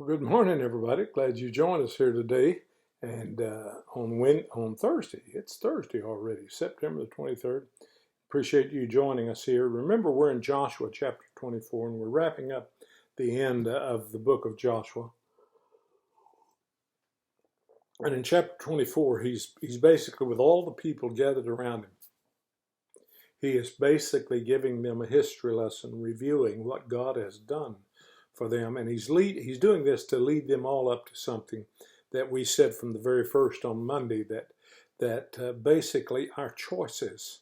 Well, good morning, everybody. Glad you joined us here today. And on Thursday, it's Thursday already, September the 23rd. Appreciate you joining us here. Remember, we're in Joshua chapter 24, and we're wrapping up the end of the book of Joshua. And in chapter 24, he's basically, with all the people gathered around him, he is basically giving them a history lesson, reviewing what God has done for them, and he's doing this to lead them all up to something that we said from the very first on Monday, that basically our choices,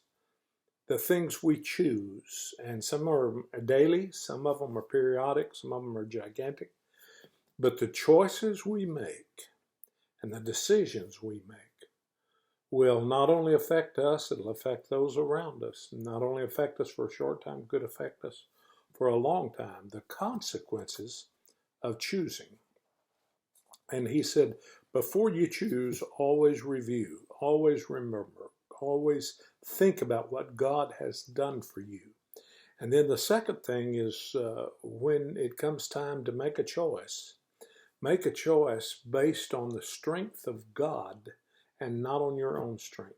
the things we choose, and some are daily, some of them are periodic, some of them are gigantic, but the choices we make and the decisions we make will not only affect us, it'll affect those around us. Not only affect us for a short time, could affect us for a long time. The consequences of choosing. And he said, before you choose, always review, always remember, always think about what God has done for you. And then the second thing is when it comes time to make a choice based on the strength of God and not on your own strength.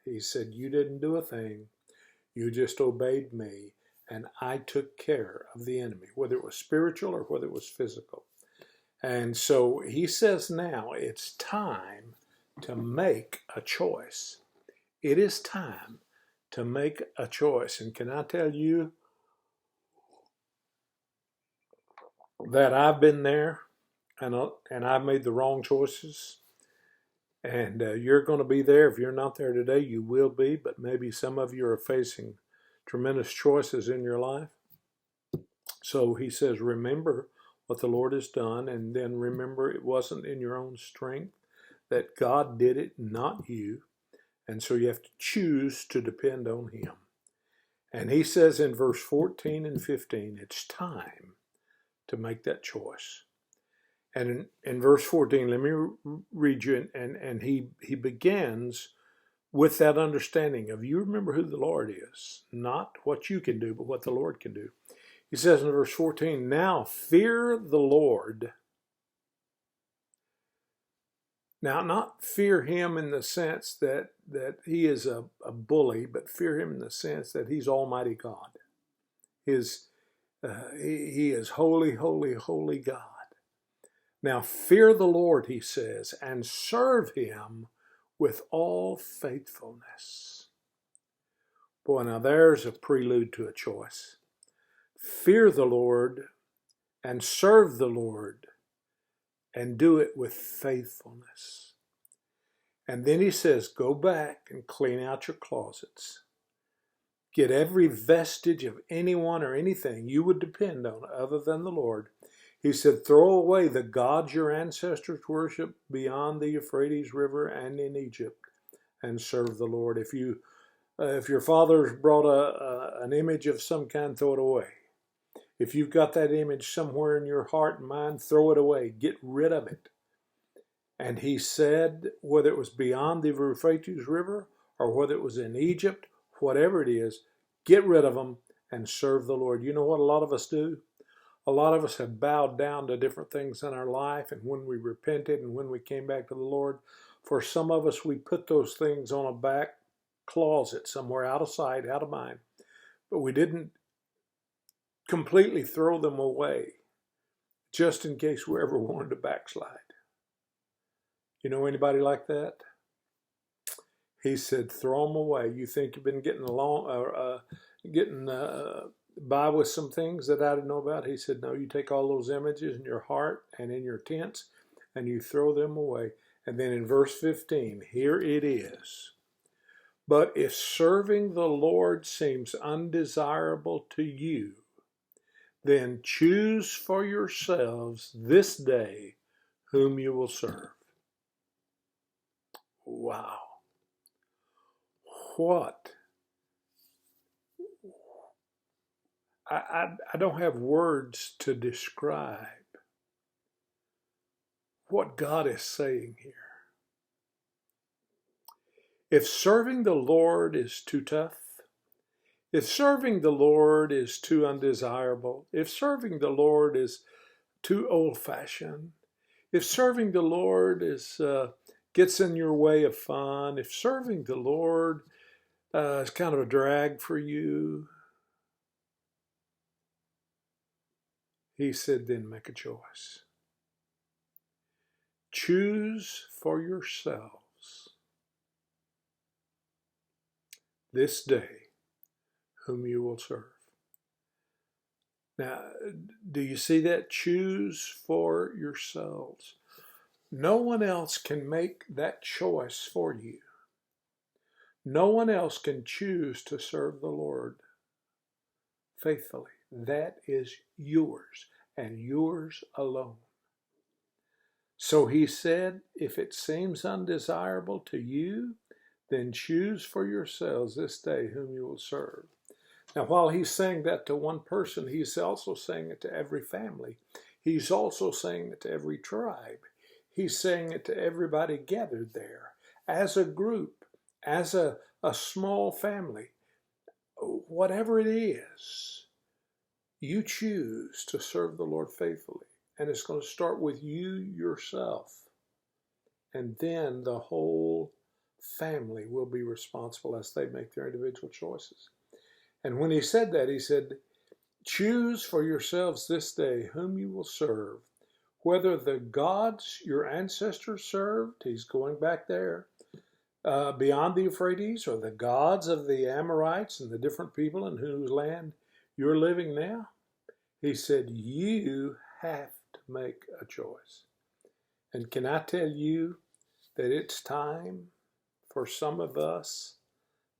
He said, you didn't do a thing, you just obeyed me, and I took care of the enemy, whether it was spiritual or whether it was physical. And so he says now it's time to make a choice. It is time to make a choice. And can I tell you that I've been there and I've made the wrong choices? And you're going to be there. If you're not there today, you will be. But maybe some of you are facing tremendous choices in your life. So he says, remember what the Lord has done. And then remember it wasn't in your own strength, that God did it, not you. And so you have to choose to depend on him. And he says in verse 14 and 15, it's time to make that choice. And in verse 14, let me read you, and he begins with that understanding of you remember who the Lord is, not what you can do, but what the Lord can do. He says in verse 14, now fear the Lord. Now, not fear him in the sense that he is a bully, but fear him in the sense that he's Almighty God. He is holy, holy, holy God. Now fear the Lord, he says, and serve him with all faithfulness. Boy, now there's a prelude to a choice. Fear the Lord and serve the Lord and do it with faithfulness. And then he says, go back and clean out your closets. Get every vestige of anyone or anything you would depend on other than the Lord. He said, throw away the gods your ancestors worshiped beyond the Euphrates River and in Egypt and serve the Lord. If your fathers brought an image of some kind, throw it away. If you've got that image somewhere in your heart and mind, throw it away. Get rid of it. And he said, whether it was beyond the Euphrates River or whether it was in Egypt, whatever it is, get rid of them and serve the Lord. You know what a lot of us do? A lot of us have bowed down to different things in our life, and when we repented and when we came back to the Lord, for some of us, we put those things on a back closet somewhere out of sight, out of mind, but we didn't completely throw them away just in case we ever wanted to backslide. You know anybody like that? He said, throw them away. You think you've been getting by with some things that I didn't know about? He said, no, you take all those images in your heart and in your tents and you throw them away. And then in verse 15, here it is. But if serving the Lord seems undesirable to you, then choose for yourselves this day whom you will serve. Wow. What? I don't have words to describe what God is saying here. If serving the Lord is too tough, if serving the Lord is too undesirable, if serving the Lord is too old-fashioned, if serving the Lord gets in your way of fun, if serving the Lord is kind of a drag for you, he said, then make a choice. Choose for yourselves this day whom you will serve. Now, do you see that? Choose for yourselves. No one else can make that choice for you. No one else can choose to serve the Lord faithfully. That is yours and yours alone. So he said, if it seems undesirable to you, then choose for yourselves this day whom you will serve. Now, while he's saying that to one person, he's also saying it to every family. He's also saying it to every tribe. He's saying it to everybody gathered there as a group, as a small family. Whatever it is, you choose to serve the Lord faithfully. And it's going to start with you yourself. And then the whole family will be responsible as they make their individual choices. And when he said that, he said, choose for yourselves this day whom you will serve, whether the gods your ancestors served, he's going back there, beyond the Euphrates, or the gods of the Amorites and the different people in whose land you're living now. He said, you have to make a choice. And can I tell you that it's time for some of us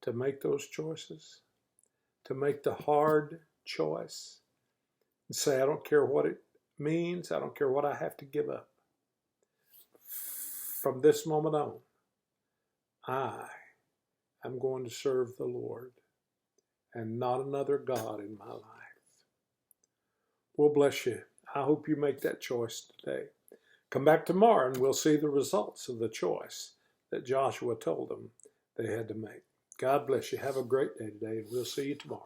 to make those choices? To make the hard choice and say, I don't care what it means. I don't care what I have to give up. From this moment on, I am going to serve the Lord and not another God in my life. Well, bless you. I hope you make that choice today. Come back tomorrow and we'll see the results of the choice that Joshua told them they had to make. God bless you. Have a great day today, and we'll see you tomorrow.